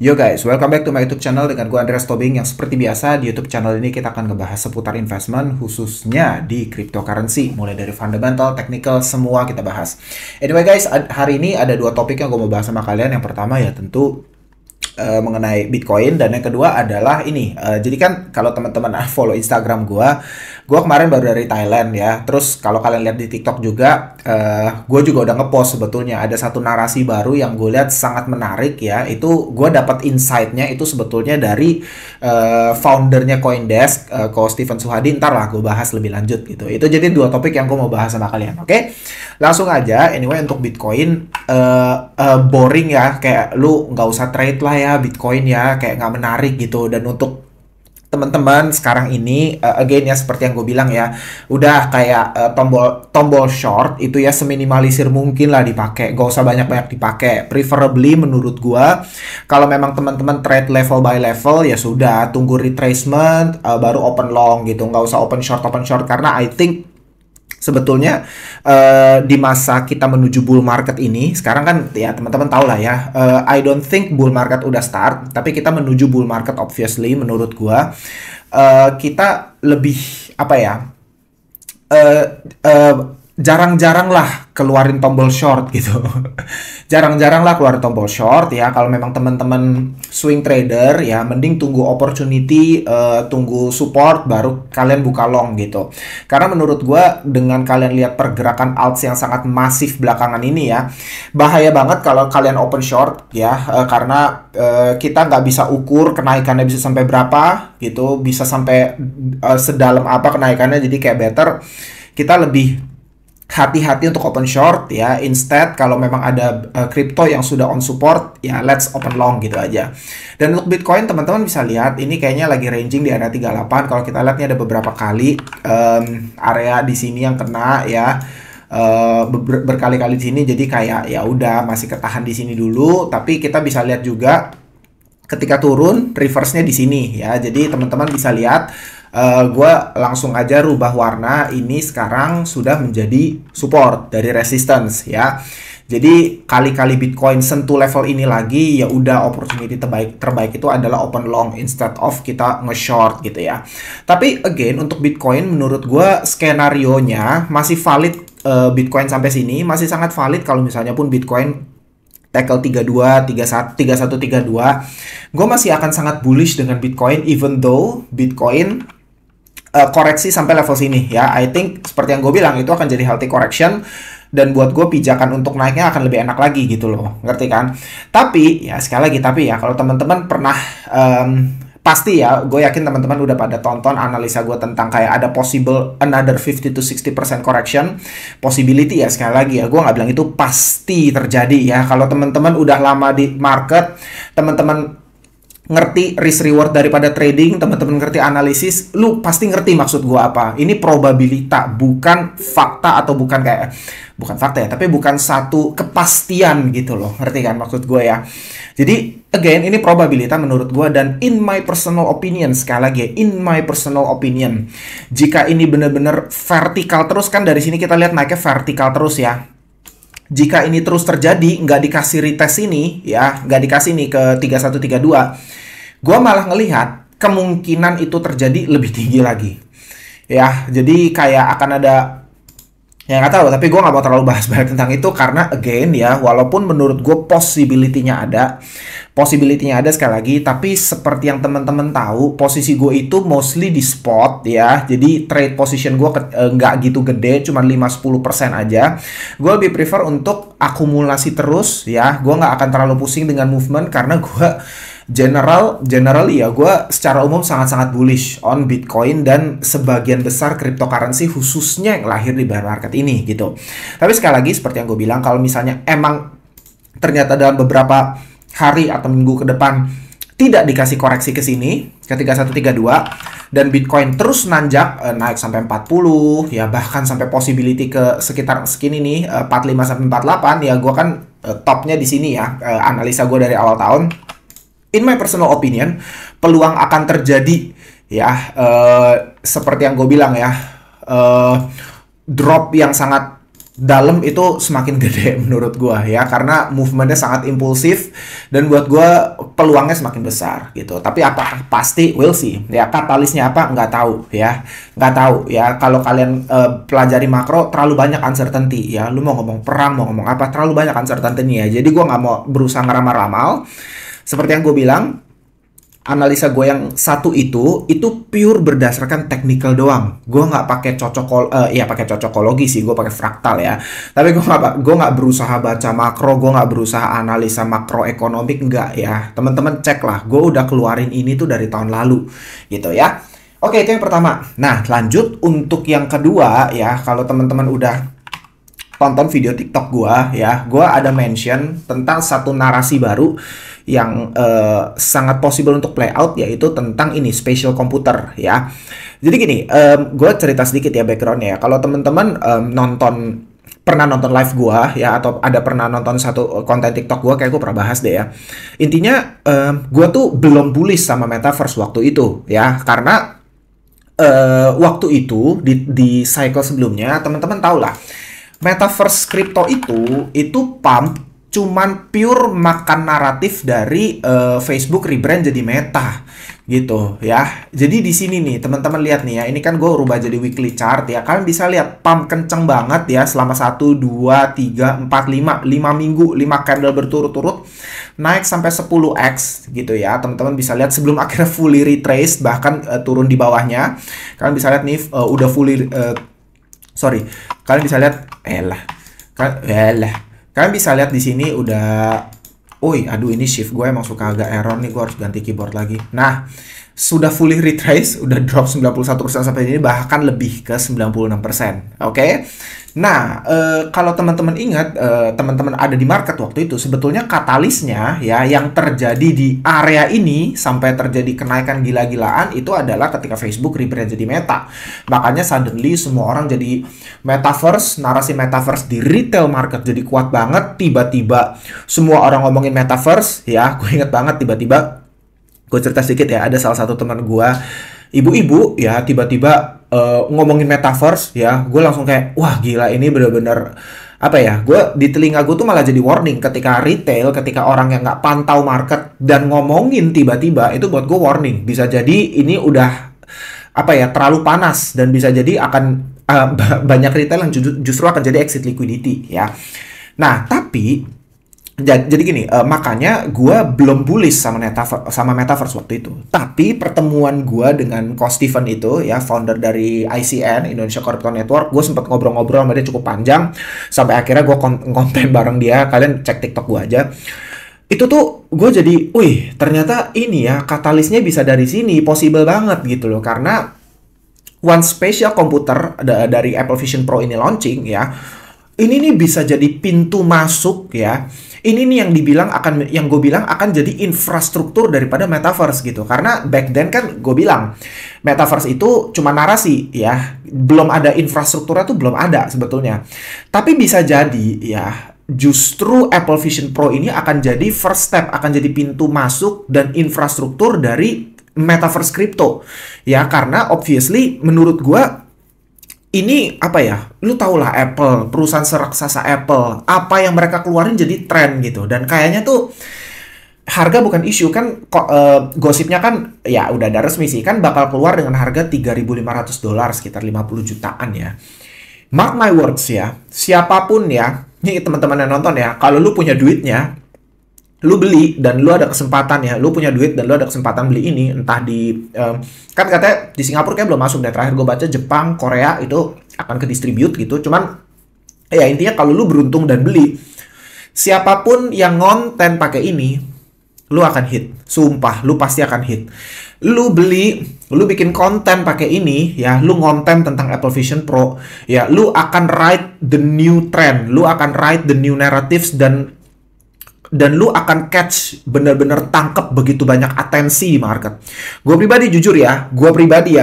Yo guys, welcome back to my YouTube channel dengan gue Andreas Tobing yang seperti biasa di YouTube channel ini kita akan ngebahas seputar investment khususnya di cryptocurrency mulai dari fundamental, technical, semua kita bahas. Anyway guys, hari ini ada dua topik yang gue mau bahas sama kalian. Yang pertama ya tentu mengenai Bitcoin dan yang kedua adalah ini. Jadi kan kalau teman-teman follow Instagram gue kemarin baru dari Thailand ya. Terus kalau kalian lihat di TikTok juga, gue juga udah ngepost sebetulnya ada satu narasi baru yang gue lihat sangat menarik ya. Itu gue dapat insight-nya itu sebetulnya dari foundernya CoinDesk, Ko Stephen Suhadi. Ntar lah gue bahas lebih lanjut gitu. Itu jadi dua topik yang gue mau bahas sama kalian. Oke, langsung aja. Anyway untuk Bitcoin boring ya, kayak lu nggak usah trade lah ya Bitcoin ya, kayak nggak menarik gitu. Dan untuk teman-teman sekarang ini again ya seperti yang gue bilang ya, udah kayak tombol short itu ya seminimalisir mungkin lah dipakai, gak usah banyak-banyak dipakai. Preferably menurut gue kalau memang teman-teman trade level by level ya sudah tunggu retracement baru open long gitu, nggak usah open short karena I think sebetulnya di masa kita menuju bull market ini sekarang kan ya teman-teman tahu lah ya, I don't think bull market udah start, tapi kita menuju bull market obviously menurut gua kita lebih apa ya, eh eh, jarang-jarang lah keluarin tombol short gitu. Jarang-jarang lah keluar tombol short ya. Kalau memang teman-teman swing trader ya, mending tunggu opportunity, tunggu support baru kalian buka long gitu. Karena menurut gua dengan kalian lihat pergerakan alts yang sangat masif belakangan ini ya, bahaya banget kalau kalian open short ya, karena kita nggak bisa ukur kenaikannya bisa sampai berapa gitu, bisa sampai sedalam apa kenaikannya. Jadi kayak better kita lebih hati-hati untuk open short ya. Instead kalau memang ada crypto yang sudah on support ya let's open long gitu aja. Dan untuk Bitcoin teman-teman bisa lihat ini kayaknya lagi ranging di area 38. Kalau kita lihat ini ada beberapa kali area di sini yang kena ya, berkali-kali di sini. Jadi kayak ya udah masih ketahan di sini dulu, tapi kita bisa lihat juga ketika turun reverse-nya di sini ya. Jadi teman-teman bisa lihat gue langsung aja rubah warna, ini sekarang sudah menjadi support dari resistance ya. Jadi kali-kali Bitcoin sentuh level ini lagi ya udah opportunity terbaik itu adalah open long instead of kita nge-short gitu ya. Tapi again untuk Bitcoin menurut gue skenario-nya masih valid. Bitcoin sampai sini masih sangat valid kalau misalnya pun Bitcoin tackle 32, 31, 3132, gue masih akan sangat bullish dengan Bitcoin even though Bitcoin koreksi sampai level sini ya. I think seperti yang gue bilang itu akan jadi healthy correction dan buat gue pijakan untuk naiknya akan lebih enak lagi gitu loh, ngerti kan? Tapi ya sekali lagi tapi ya kalau teman-teman pernah pasti ya, gue yakin teman-teman udah pada tonton analisa gue tentang kayak ada possible another 50 to 60% correction possibility ya. Sekali lagi ya, gue nggak bilang itu pasti terjadi ya. Kalau teman-teman udah lama di market, teman-teman ngerti risk reward daripada trading, teman-teman ngerti analisis, lu pasti ngerti maksud gua apa. Ini probabilita, bukan fakta atau bukan fakta ya, tapi bukan satu kepastian gitu loh. Ngerti kan maksud gua ya. Jadi again ini probabilita menurut gua, dan in my personal opinion, sekali lagi in my personal opinion, jika ini benar-benar vertikal terus, kan dari sini kita lihat naiknya vertikal terus ya. Jika ini terus terjadi, nggak dikasih retest ini, ya, nggak dikasih nih ke 3132, gue malah ngelihat kemungkinan itu terjadi lebih tinggi lagi. Ya, jadi kayak akan ada, ya nggak tahu, tapi gue nggak mau terlalu bahas banyak tentang itu, karena again ya, walaupun menurut gue possibility-nya ada sekali lagi, tapi seperti yang teman-teman tahu, posisi gue itu mostly di spot ya. Jadi trade position gue nggak gitu gede, cuma 5-10% aja. Gue lebih prefer untuk akumulasi terus ya. Gue nggak akan terlalu pusing dengan movement karena gue generally ya, gue secara umum sangat-sangat bullish on Bitcoin dan sebagian besar cryptocurrency khususnya yang lahir di bear market ini gitu. Tapi sekali lagi seperti yang gue bilang, kalau misalnya emang ternyata dalam beberapa hari atau minggu ke depan tidak dikasih koreksi ke sini ke 3132 dan Bitcoin terus nanjak naik sampai 40 ya, bahkan sampai possibility ke sekitar segini nih, 45 sampai 48 ya, gue kan topnya di sini ya, analisa gue dari awal tahun. In my personal opinion, peluang akan terjadi ya, seperti yang gue bilang ya, drop yang sangat dalam itu semakin gede menurut gua ya, karena movementnya sangat impulsif dan buat gua peluangnya semakin besar gitu. Tapi apakah pasti, we'll see ya. Katalisnya apa nggak tahu ya, nggak tahu ya. Kalau kalian pelajari makro, terlalu banyak uncertainty ya. Lu mau ngomong perang, mau ngomong apa, terlalu banyak uncertainty ya. Jadi gua nggak mau berusaha ngeramal-ramal. Seperti yang gue bilang, analisa gue yang satu itu pure berdasarkan technical doang. Gue nggak pakai pakai cocokologi sih, gue pakai fraktal ya. Tapi gue nggak berusaha baca makro, gue nggak berusaha analisa makroekonomik, nggak ya. Teman-teman cek lah, gue udah keluarin ini tuh dari tahun lalu, gitu ya. Oke, itu yang pertama. Nah, lanjut untuk yang kedua ya. Kalau teman-teman udah tonton video TikTok gue ada mention tentang satu narasi baru yang sangat possible untuk play out, yaitu tentang ini spatial computer ya. Jadi gini, gue cerita sedikit ya backgroundnya ya. Kalau teman-teman pernah nonton live gue ya, atau ada pernah nonton satu konten TikTok gue, kayak gue pernah bahas deh ya. Intinya gue tuh belum bullish sama metaverse waktu itu ya, karena waktu itu di cycle sebelumnya teman-teman tahu lah, metaverse crypto itu pump cuman pure makan naratif dari Facebook rebrand jadi Meta gitu ya. Jadi di sini nih teman-teman lihat nih ya, ini kan gue rubah jadi weekly chart ya. Kalian bisa lihat pump kenceng banget ya selama 1, 2, 3, 4, 5 minggu, 5 candle berturut-turut naik sampai 10x gitu ya. Teman-teman bisa lihat sebelum akhirnya fully retrace, bahkan turun di bawahnya. Kalian bisa lihat nih udah fully kalian bisa lihat kalian bisa lihat di sini udah, aduh ini shift gue emang suka agak error nih, gue harus ganti keyboard lagi. Nah, sudah fully retrace, udah drop 91% sampai ini, bahkan lebih ke 96%. Oke? Nah, kalau teman-teman ingat, teman-teman ada di market waktu itu, sebetulnya katalisnya ya yang terjadi di area ini sampai terjadi kenaikan gila-gilaan itu adalah ketika Facebook rebrand jadi Meta. Makanya suddenly semua orang jadi metaverse, narasi metaverse di retail market jadi kuat banget. Tiba-tiba semua orang ngomongin metaverse ya. Gue inget banget tiba-tiba, gue cerita sedikit ya, ada salah satu teman gue, ibu-ibu ya, tiba-tiba ngomongin metaverse ya, gue langsung kayak, wah gila, ini bener-bener apa ya, gue di telinga gue tuh malah jadi warning ketika retail, ketika orang yang nggak pantau market dan ngomongin tiba-tiba, itu buat gue warning, bisa jadi ini udah apa ya, terlalu panas dan bisa jadi akan banyak retail yang justru akan jadi exit liquidity ya. Nah, tapi jadi gini, makanya gue belum bullish sama metaverse waktu itu. Tapi pertemuan gue dengan Ko Steven itu ya, founder dari ICN, Indonesia Crypto Network, gue sempat ngobrol-ngobrol sama dia cukup panjang sampai akhirnya gue konten bareng dia. Kalian cek TikTok gue aja. Itu tuh gue jadi, wih ternyata ini ya katalisnya bisa dari sini, possible banget gitu loh. Karena one spatial computer dari Apple Vision Pro ini launching ya, ini nih bisa jadi pintu masuk ya. Ini nih yang gue bilang akan jadi infrastruktur daripada metaverse gitu. Karena back then kan gue bilang metaverse itu cuma narasi ya, belum ada infrastrukturnya tuh, belum ada sebetulnya. Tapi bisa jadi ya, justru Apple Vision Pro ini akan jadi first step, akan jadi pintu masuk dan infrastruktur dari metaverse crypto ya. Karena obviously menurut gue ini apa ya, lu tau lah Apple, perusahaan seraksasa Apple, apa yang mereka keluarin jadi tren gitu. Dan kayaknya tuh harga bukan isu kan, gosipnya kan ya udah ada resmi sih, kan bakal keluar dengan harga $3.500, sekitar 50 jutaan ya. Mark my words ya, siapapun ya, ini teman-teman yang nonton ya, kalau lu punya duitnya, lu beli dan lu ada kesempatan ya, lu punya duit dan lu ada kesempatan beli ini, entah di kan katanya di Singapura kayak belum masuk deh, terakhir gue baca Jepang, Korea itu akan ke distribute gitu. Cuman ya intinya kalau lu beruntung dan beli, siapapun yang ngonten pakai ini, lu akan hit. Sumpah, lu pasti akan hit. Lu beli, lu bikin konten pakai ini ya, lu ngonten tentang Apple Vision Pro ya, lu akan ride the new trend, lu akan ride the new narratives, dan lu akan catch, bener-bener tangkep begitu banyak atensi di market. Gue pribadi jujur ya,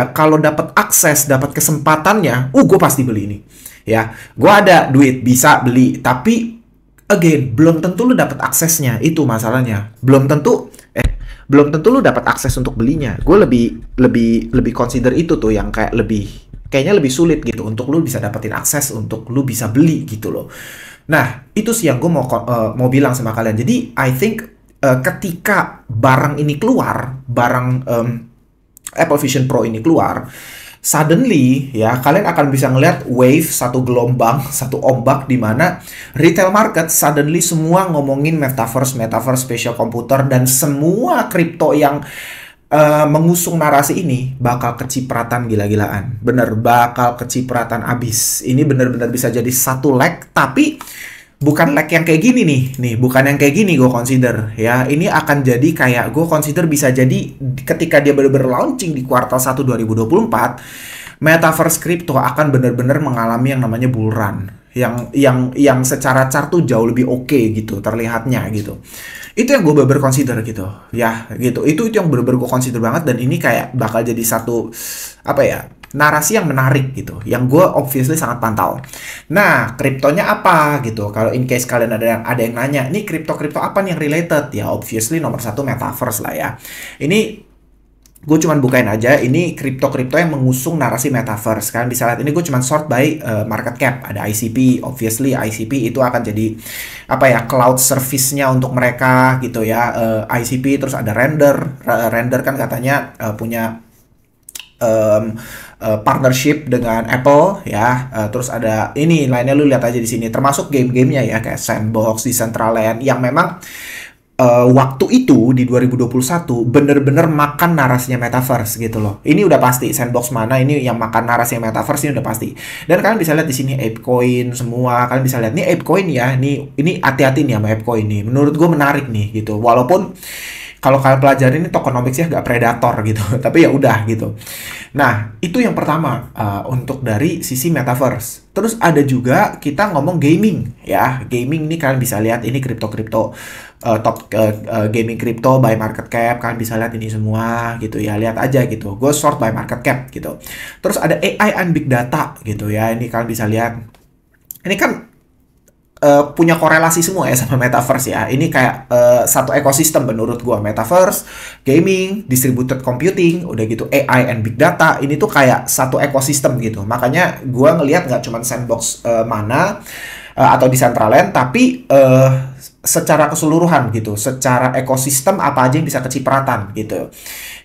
kalau dapat akses, dapat kesempatannya, gue pasti beli ini. Ya, gue ada duit bisa beli, tapi again belum tentu lu dapat aksesnya, itu masalahnya. Belum tentu lu dapat akses untuk belinya. Gue lebih consider itu tuh yang kayak lebih kayaknya lebih sulit gitu untuk lu bisa dapetin akses untuk lu bisa beli gitu loh. Nah, itu sih yang gue mau bilang sama kalian. Jadi, I think ketika barang ini keluar, barang Apple Vision Pro ini keluar, suddenly ya kalian akan bisa ngeliat wave, satu gelombang, satu ombak di mana retail market suddenly semua ngomongin metaverse, spatial computer, dan semua kripto yang mengusung narasi ini bakal kecipratan gila-gilaan. Bener, bakal kecipratan abis. Ini bener-bener bisa jadi satu leg, tapi bukan lag yang kayak gini nih, bukan yang kayak gini gue consider ya. Ini akan jadi kayak gue consider bisa jadi ketika dia bener-bener launching di kuartal 1 2024, metaverse crypto akan bener-bener mengalami yang namanya bull run, yang secara chart tuh jauh lebih oke gitu terlihatnya gitu. Itu yang gue bener-bener consider gitu ya, gitu. Itu yang bener-bener gue consider banget, dan ini kayak bakal jadi satu apa ya, narasi yang menarik gitu, yang gue obviously sangat pantau. Nah, kriptonya apa gitu? Kalau in case kalian ada yang nanya, nih kripto apa nih yang related? Ya, obviously nomor satu metaverse lah ya. Ini gue cuman bukain aja, ini kripto yang mengusung narasi metaverse. Kalian bisa lihat ini gue cuman sort by market cap. Ada ICP, obviously ICP itu akan jadi apa ya, cloud service-nya untuk mereka gitu ya. ICP, terus ada render kan katanya punya partnership dengan Apple ya. Terus ada ini lainnya, lu lihat aja di sini, termasuk game-gamenya ya, kayak Sandbox, Decentraland, yang memang waktu itu di 2021 bener-bener makan narasinya metaverse gitu loh. Ini udah pasti, Sandbox mana ini yang makan narasinya metaverse, ini udah pasti. Dan kalian bisa lihat di sini ApeCoin semua, kalian bisa lihat nih ApeCoin ya, ini hati-hati nih sama ApeCoin nih. Menurut gue menarik nih gitu. Walaupun kalau kalian pelajarin ini tokenomics-nya agak predator gitu, tapi ya udah gitu. Nah, itu yang pertama untuk dari sisi metaverse. Terus ada juga kita ngomong gaming ya. Gaming ini kalian bisa lihat ini kripto top gaming kripto by market cap, kalian bisa lihat ini semua gitu ya. Lihat aja gitu. Gue sort by market cap gitu. Terus ada AI and big data gitu ya. Ini kalian bisa lihat. Ini kan punya korelasi semua ya sama metaverse ya. Ini kayak satu ekosistem menurut gua. Metaverse, gaming, distributed computing, udah gitu AI and big data. Ini tuh kayak satu ekosistem gitu. Makanya gua ngelihat nggak cuma Sandbox mana atau Decentraland, tapi secara keseluruhan gitu, secara ekosistem apa aja yang bisa kecipratan gitu.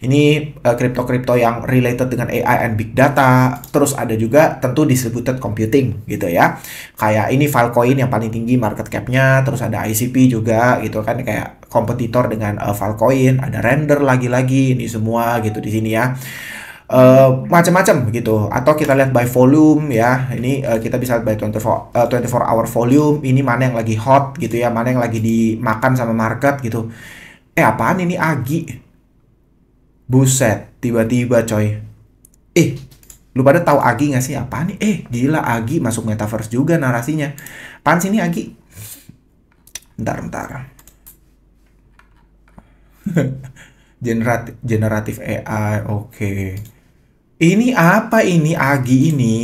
Ini kripto yang related dengan AI and big data. Terus ada juga tentu distributed computing gitu ya. Kayak ini Filecoin yang paling tinggi market cap-nya. Terus ada ICP juga gitu kan, kayak kompetitor dengan Filecoin. Ada render lagi-lagi ini semua gitu di sini ya. Macam-macam gitu. Atau kita lihat by volume ya. Ini kita bisa lihat by 24 hour volume. Ini mana yang lagi hot gitu ya, mana yang lagi dimakan sama market gitu. Apaan ini Agi? Buset, tiba-tiba coy. Lu pada tahu Agi nggak sih? Apaan nih? Gila, Agi masuk metaverse juga narasinya. Apaan sih ini Agi? Bentar. Generatif AI, oke. Ini apa ini Agi ini?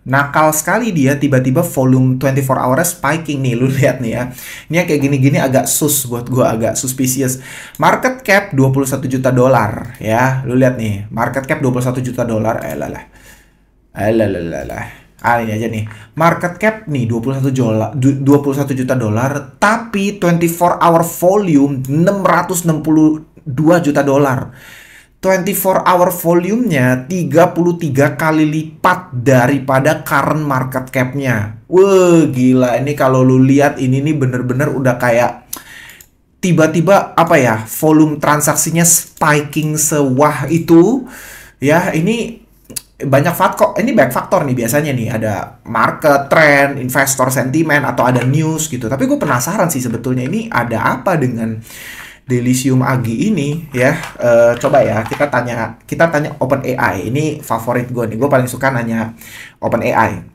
Nakal sekali dia, tiba-tiba volume 24 hour spiking nih, lu lihat nih ya. Ini yang kayak gini-gini agak sus buat gua, agak suspicious. Market cap 21 juta dolar ya. Lu lihat nih, market cap 21 juta dolar. Ini aja nih. Market cap nih 21 juta dolar, tapi 24 hour volume 662 juta dolar. 24 hour volume-nya 33 kali lipat daripada current market cap-nya. Wah, gila. Ini kalau lu lihat ini nih bener-bener udah kayak tiba-tiba apa ya, volume transaksinya spiking sewah itu. Ya, ini banyak faktor. Ini banyak faktor nih biasanya nih. Ada market, trend, investor sentiment, atau ada news gitu. Tapi gue penasaran sih sebetulnya ini ada apa dengan Delicium Agi ini ya. Coba ya kita tanya OpenAI. Ini favorit gue nih, gue paling suka nanya OpenAI.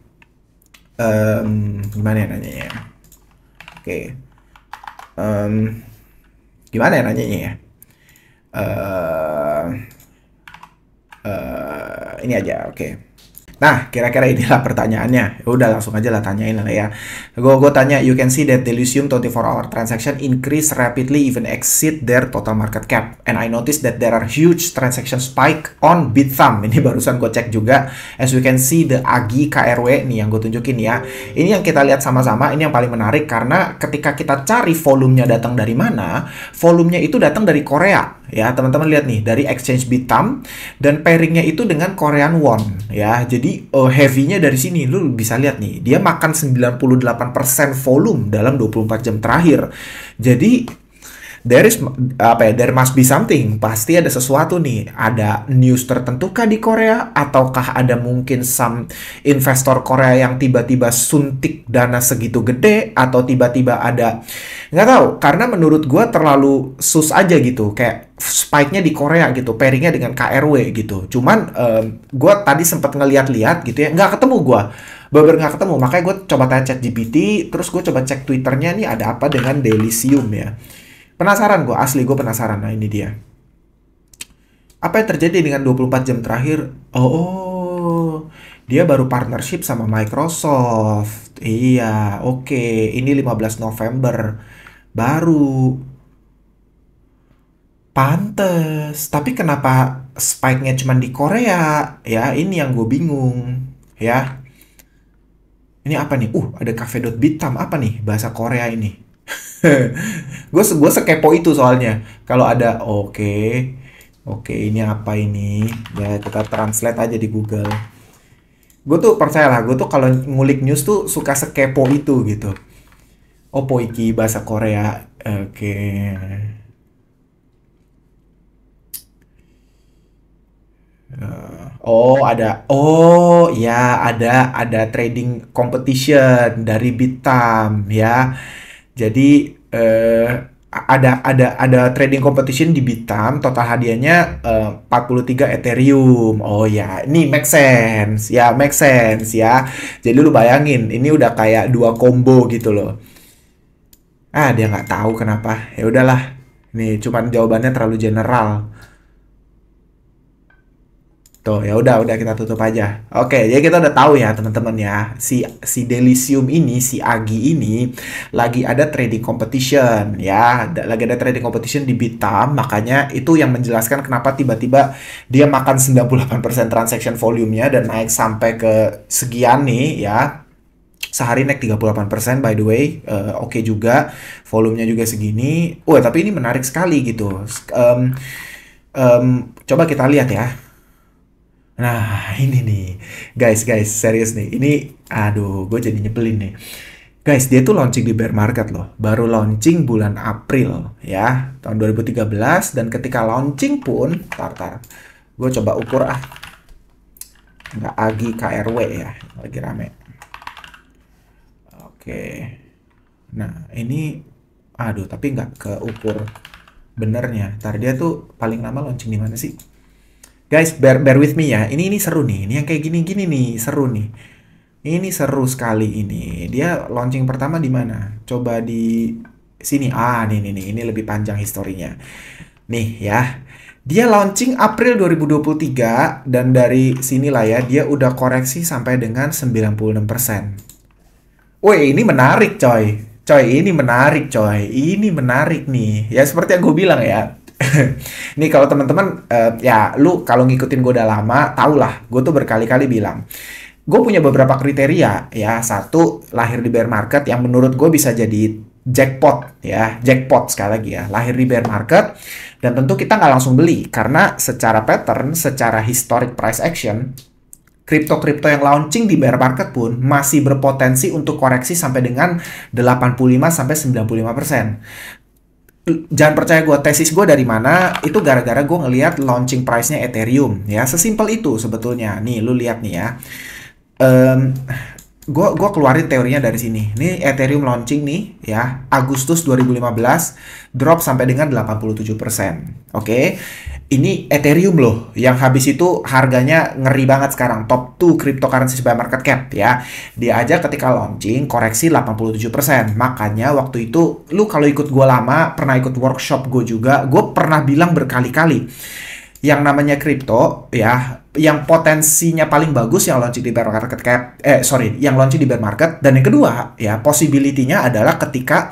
Gimana ya nanyanya? Oke. Gimana ya nanyanya ya? Ini aja, oke. Nah, kira-kira inilah pertanyaannya. Ya udah langsung aja lah tanyain lah ya. Gue tanya, you can see that Delysium 24-hour transaction increase rapidly even exceed their total market cap. And I noticed that there are huge transaction spike on Bithumb. Ini barusan gue cek juga. As we can see the AGI KRW nih yang gue tunjukin ya. Ini yang kita lihat sama-sama. Ini yang paling menarik karena ketika kita cari volumenya datang dari mana, volumenya itu datang dari Korea. Ya, teman-teman lihat nih dari exchange Bithumb dan pairingnya itu dengan Korean won ya. Jadi heavy-nya dari sini lu bisa lihat nih, dia makan 98% volume dalam 24 jam terakhir. Jadi there must be something. Pasti ada sesuatu nih. Ada news tertentu kah di Korea? Ataukah ada mungkin some investor Korea yang tiba-tiba suntik dana segitu gede? Atau tiba-tiba ada, nggak tahu. Karena menurut gue terlalu sus aja gitu. Kayak spike-nya di Korea gitu. Pairingnya dengan KRW gitu. Cuman gue tadi sempat ngeliat-liat gitu ya. Nggak ketemu gue. Bener nggak ketemu. Makanya gue coba tanya ChatGPT. Terus gue coba cek Twitternya nih ada apa dengan Delysium ya. Penasaran gue, asli gue penasaran. Nah ini dia. Apa yang terjadi dengan 24 jam terakhir? Dia baru partnership sama Microsoft. Iya, oke. Ini 15 November. Baru. Pantes. Tapi kenapa spike-nya cuma di Korea? Ya, ini yang gue bingung. Ya. Ini apa nih? Ada cafe.bithumb. Apa nih bahasa Korea ini? gue sekepo itu soalnya. Kalau ada oke, ini apa ini? Ya kita translate aja di Google. Gue tuh percayalah, gue tuh kalau ngulik news tuh suka sekepo itu gitu. Poiki bahasa Korea. Oke. Ada trading competition dari Bithumb ya. Jadi ada trading competition di Bithumb, total hadiahnya 43 Ethereum. Oh ya, ini make sense ya, make sense ya. Jadi lu bayangin, ini udah kayak dua combo gitu loh. Dia nggak tahu kenapa. Ya udahlah, nih cuman jawabannya terlalu general. Tuh, ya udah kita tutup aja. Oke, jadi kita udah tahu ya teman-teman ya, si Delysium ini, si Agi ini lagi ada trading competition ya, lagi ada trading competition di Bithumb, makanya itu yang menjelaskan kenapa tiba-tiba dia makan 98% transaction volumenya dan naik sampai ke sekian nih ya. Sehari naik 38% by the way. Oke juga, volumenya juga segini. Tapi ini menarik sekali gitu. Coba kita lihat ya. Nah, ini nih. Guys, serius nih. Ini, gue jadi nyebelin nih. Guys, dia tuh launching di bear market loh. Baru launching bulan April, ya. Tahun 2013. Dan ketika launching pun, tar. Gue coba ukur Nggak AGI KRW ya. Lagi rame. Oke. Nah, ini, tapi nggak keukur benernya. Ntar dia tuh paling lama launching di mana sih? Guys, bear with me ya. Ini seru nih. Ini yang kayak gini-gini nih, seru nih. Ini seru sekali ini. Dia launching pertama di mana? Coba di sini. Nih. Ini lebih panjang historinya. Nih ya. Dia launching April 2023 dan dari sinilah ya, dia udah koreksi sampai dengan 96%. Ini menarik, coy. Ini menarik nih. Ya seperti yang gue bilang ya. Nih kalau teman-teman ya lu kalau ngikutin gue udah lama tau lah, gue tuh berkali-kali bilang gue punya beberapa kriteria ya. Satu, lahir di bear market yang menurut gue bisa jadi jackpot ya, jackpot sekali lagi ya, lahir di bear market. Dan tentu kita nggak langsung beli karena secara pattern, secara historic price action, kripto-kripto yang launching di bear market pun masih berpotensi untuk koreksi sampai dengan 85-95%. Jangan percaya gue, tesis gue dari mana, itu gara-gara gue ngelihat launching price-nya Ethereum ya, sesimpel itu sebetulnya. Nih lu lihat nih ya, gue keluarin teorinya dari sini. Nih Ethereum launching nih ya, Agustus 2015 drop sampai dengan 87%. Oke. Ini Ethereum loh, yang habis itu harganya ngeri banget sekarang, top 2 cryptocurrency by market cap ya. Dia aja ketika launching koreksi 87%. Makanya waktu itu, lu kalau ikut gue lama, pernah ikut workshop gue juga, gue pernah bilang berkali-kali, yang namanya kripto ya, yang potensinya paling bagus yang launching di bear market yang launching di bear market. Dan yang kedua ya, possibility-nya adalah ketika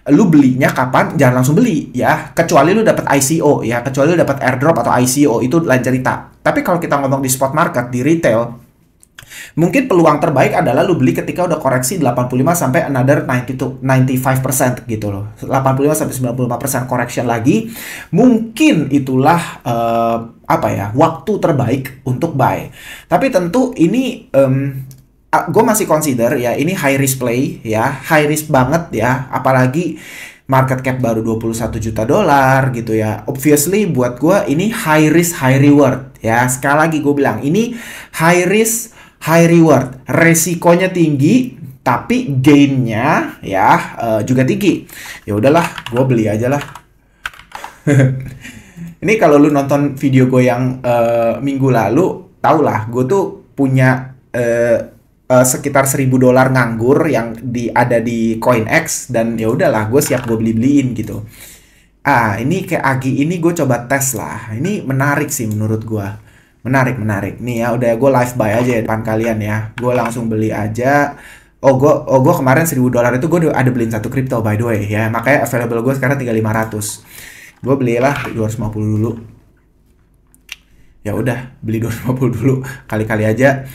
lu belinya kapan, jangan langsung beli ya, kecuali lu dapat ICO ya, kecuali lu dapat airdrop atau ICO, itu lain cerita. Tapi kalau kita ngomong di spot market, di retail, mungkin peluang terbaik adalah lu beli ketika udah koreksi 85 sampai another 90 to 95% gitu loh. 85 sampai 95% correction lagi. Mungkin itulah waktu terbaik untuk buy. Tapi tentu ini gue masih consider ya, ini high risk play ya, high risk banget ya, apalagi market cap baru 21 juta dolar gitu ya. Obviously buat gue ini high risk high reward ya. Sekali lagi gue bilang ini high risk high reward, resikonya tinggi tapi gainnya ya juga tinggi. Ya udahlah, gue beli aja lah. Ini kalau lu nonton video gue yang minggu lalu, tau lah gue tuh punya sekitar $1.000 nganggur yang ada di CoinEx, dan ya udahlah gue siap gue beliin gitu. Ini kayak Agi ini gue coba tes lah. Ini menarik sih menurut gue. Menarik. Nih ya, udah gue live buy aja ya depan kalian ya. Gue langsung beli aja. Gue kemarin $1.000 itu gue ada beliin satu crypto by the way ya. Makanya available gue sekarang tinggal 500. Gue belilah 250 dulu. Ya udah, beli 250 dulu kali-kali aja.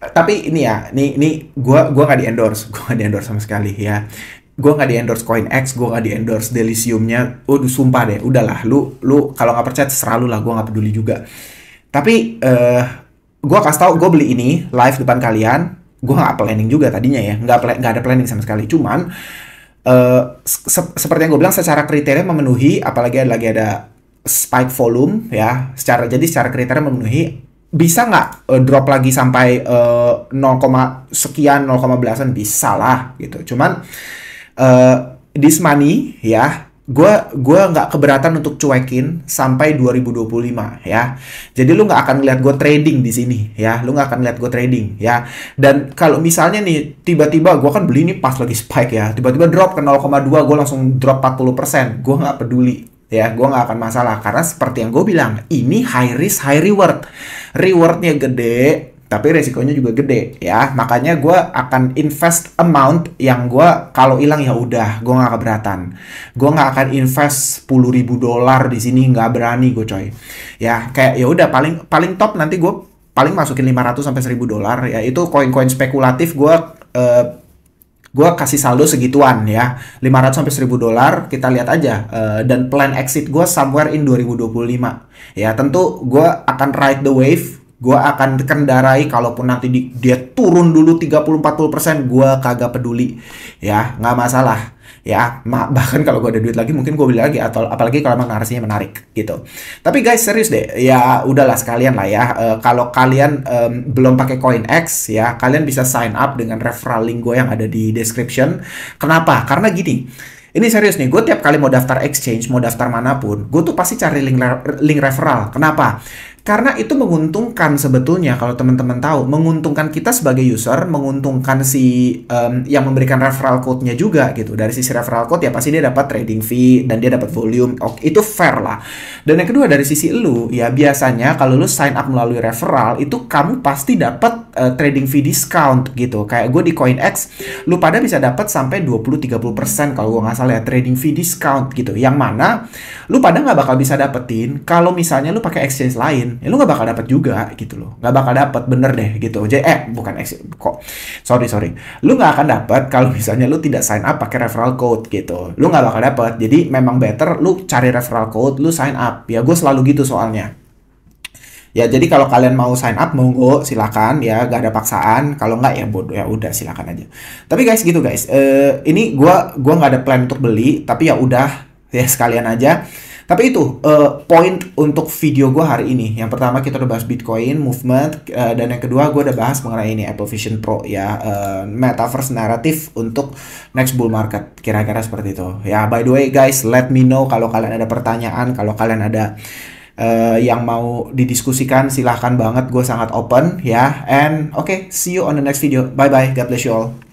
Tapi ini ya, nih gue nggak di endorse sama sekali ya. Gue nggak di endorse CoinEx, gue nggak di endorse Delicium-nya. Sumpah deh, udahlah, lu kalau nggak percaya terserah lu lah, gue nggak peduli juga. Tapi gue kasih tau, gue beli ini live depan kalian. Gue nggak planning juga tadinya ya, nggak ada planning sama sekali. Cuman seperti yang gue bilang, secara kriteria memenuhi, apalagi lagi ada spike volume ya. Jadi secara kriteria memenuhi. Bisa nggak drop lagi sampai 0, sekian, 0, belasan, bisa lah gitu. Cuman this money ya, gue nggak keberatan untuk cuekin sampai 2025 ya. Jadi lu nggak akan lihat gue trading di sini ya, lu nggak akan lihat gue trading ya. Dan kalau misalnya nih tiba-tiba gue kan beli ini pas lagi spike ya, tiba-tiba drop ke 0,2, gue langsung drop 40%, gue nggak peduli ya, gue nggak akan masalah, karena seperti yang gue bilang, ini high risk high reward. Rewardnya gede, tapi resikonya juga gede ya. Makanya gue akan invest amount yang gue kalau hilang ya udah, gue nggak keberatan. Gue nggak akan invest $10.000 di sini, nggak berani gue coy. Ya kayak ya udah, paling top nanti gue paling masukin 500 sampai $1.000 ya. Itu koin-koin spekulatif gue kasih saldo segituan ya, 500 sampai $1.000, kita lihat aja. Dan plan exit gue somewhere in 2025 ya. Tentu gue akan ride the wave, gue akan kendarai. Kalaupun nanti dia turun dulu 30-40%, gue kagak peduli ya, nggak masalah ya. Bahkan kalau gue ada duit lagi mungkin gue beli lagi, atau apalagi kalau emang narasinya menarik gitu. Tapi guys, serius deh ya, udahlah sekalian lah ya. Kalau kalian belum pakai CoinEx ya, kalian bisa sign up dengan referral link gue yang ada di description. Kenapa? Karena gini, ini serius nih, gue tiap kali mau daftar exchange, mau daftar manapun, gue tuh pasti cari link referral. Kenapa? Karena itu menguntungkan sebetulnya, kalau teman-teman tahu, menguntungkan kita sebagai user, menguntungkan si yang memberikan referral code-nya juga gitu. Dari sisi referral code ya pasti dia dapat trading fee dan dia dapat volume. Oke, itu fair lah. Dan yang kedua dari sisi lu ya, biasanya kalau lu sign up melalui referral itu kamu pasti dapat trading fee discount gitu. Kayak gue di CoinEx, lu pada bisa dapat sampai 20-30% kalau gue nggak salah ya, trading fee discount gitu. Yang mana lu pada nggak bakal bisa dapetin kalau misalnya lu pakai exchange lain. Ya lu nggak bakal dapet juga gitu loh, nggak bakal dapet, bener deh gitu. Jadi bukan kok, sorry, lu nggak akan dapet kalau misalnya lu tidak sign up pakai referral code gitu, lu nggak bakal dapet. Jadi memang better lu cari referral code, lu sign up ya. Gue selalu gitu soalnya ya. Jadi kalau kalian mau sign up, monggo silakan ya, gak ada paksaan. Kalau nggak ya bodoh, ya udah silakan aja. Tapi guys gitu guys, ini gua nggak ada plan untuk beli, tapi ya udah ya sekalian aja. Tapi itu poin untuk video gue hari ini. Yang pertama kita udah bahas Bitcoin movement, dan yang kedua gue udah bahas mengenai ini Apple Vision Pro ya, metaverse naratif untuk next bull market, kira-kira seperti itu ya. By the way guys, let me know kalau kalian ada pertanyaan, kalau kalian ada yang mau didiskusikan, silahkan banget, gue sangat open ya. And okay, see you on the next video. Bye bye, God bless you all.